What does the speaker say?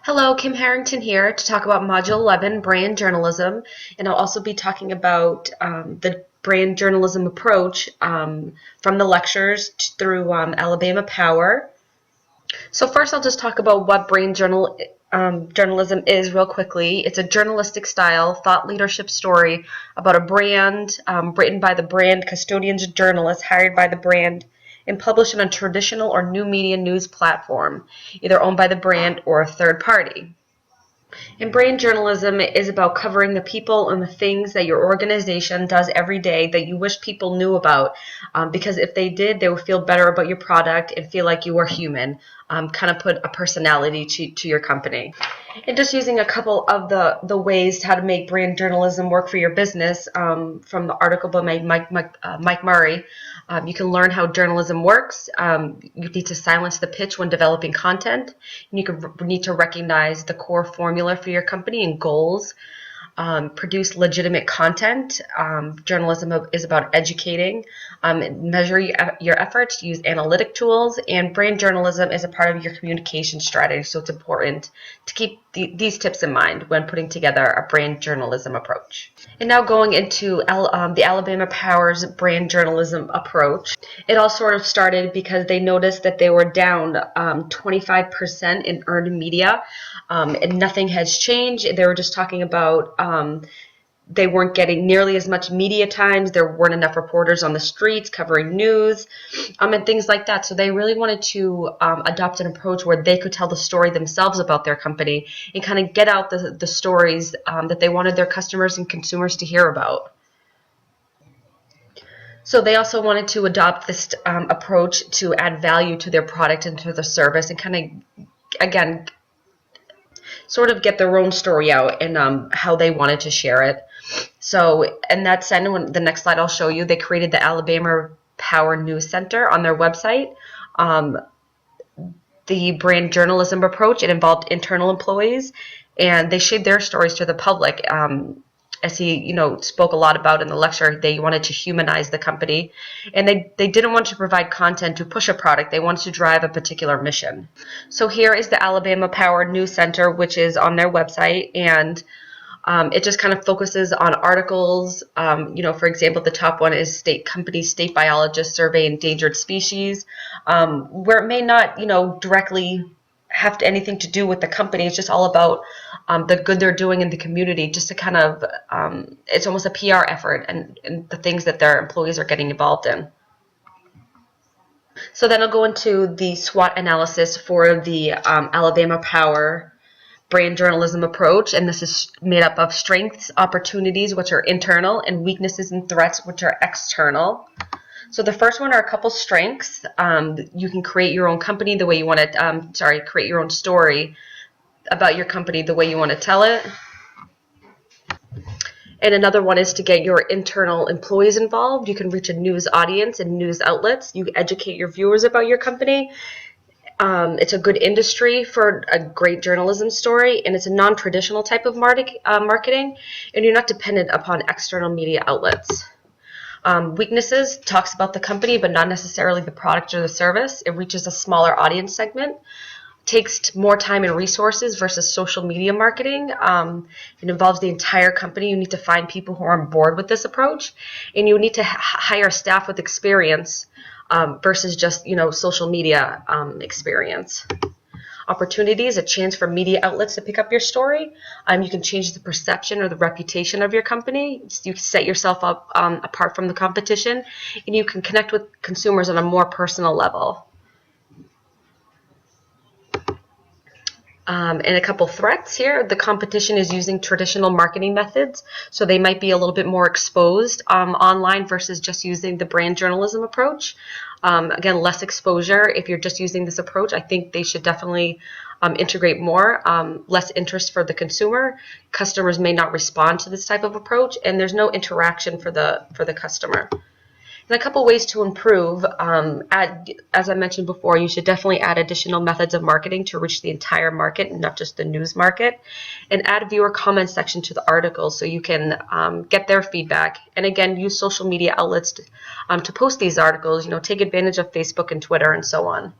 Hello, Kim Harrington here to talk about Module 11, Brand Journalism, and I'll also be talking about the brand journalism approach from the lectures through Alabama Power. So first I'll just talk about what journalism is real quickly. It's a journalistic style thought leadership story about a brand written by the brand custodians and journalists hired by the brand and published on a traditional or new media news platform, either owned by the brand or a third party. And brand journalism is about covering the people and the things that your organization does every day that you wish people knew about, because if they did, they would feel better about your product and feel like you are human, kind of put a personality to your company. And just using a couple of the ways how to make brand journalism work for your business from the article by Mike Murray. You can learn how journalism works. You need to silence the pitch when developing content. And you need to recognize the core formula for your company and goals. Produce legitimate content. Journalism is about educating. Measure your efforts. Use analytic tools. And brand journalism is a part of your communication strategy. So it's important to keep these tips in mind when putting together a brand journalism approach. And now going into the Alabama Power's brand journalism approach. It all sort of started because they noticed that they were down 25% in earned media, and nothing has changed. They were just talking about they weren't getting nearly as much media times. There weren't enough reporters on the streets covering news, and things like that. So they really wanted to adopt an approach where they could tell the story themselves about their company and kind of get out the stories that they wanted their customers and consumers to hear about. So they also wanted to adopt this approach to add value to their product and to the service and kind of, again, sort of get their own story out and how they wanted to share it. So in that sense, the next slide I'll show you, they created the Alabama Power News Center on their website. The brand journalism approach, it involved internal employees, and they shared their stories to the public. As he, spoke a lot about in the lecture, they wanted to humanize the company, and they didn't want to provide content to push a product. They wanted to drive a particular mission. So here is the Alabama Power News Center, which is on their website, and it just kind of focuses on articles. For example, the top one is state biologists survey endangered species, where it may not, directly have anything to do with the company. It's just all about the good they're doing in the community, just to kind of, it's almost a PR effort and the things that their employees are getting involved in. So then I'll go into the SWOT analysis for the Alabama Power brand journalism approach, and this is made up of strengths, opportunities, which are internal, and weaknesses and threats, which are external. So the first one are a couple strengths. You can create your own company the way you want to, create your own story about your company the way you want to tell it. And another one is to get your internal employees involved. You can reach a news audience and news outlets. You educate your viewers about your company. It's a good industry for a great journalism story, and it's a non-traditional type of marketing, and you're not dependent upon external media outlets. Weaknesses talks about the company, but not necessarily the product or the service. It reaches a smaller audience segment, takes more time and resources versus social media marketing. It involves the entire company. You need to find people who are on board with this approach, and you need to hire staff with experience versus just social media experience. Opportunities, a chance for media outlets to pick up your story. You can change the perception or the reputation of your company. You can set yourself up apart from the competition, and you can connect with consumers on a more personal level. And a couple threats here. The competition is using traditional marketing methods, so they might be a little bit more exposed online versus just using the brand journalism approach. Again, less exposure if you're just using this approach. I think they should definitely integrate more. Less interest for the consumer. Customers may not respond to this type of approach, and there's no interaction for the customer. And a couple ways to improve, as I mentioned before, you should definitely add additional methods of marketing to reach the entire market, not just the news market, and add a viewer comment section to the articles so you can get their feedback. And again, use social media outlets to post these articles. Take advantage of Facebook and Twitter and so on.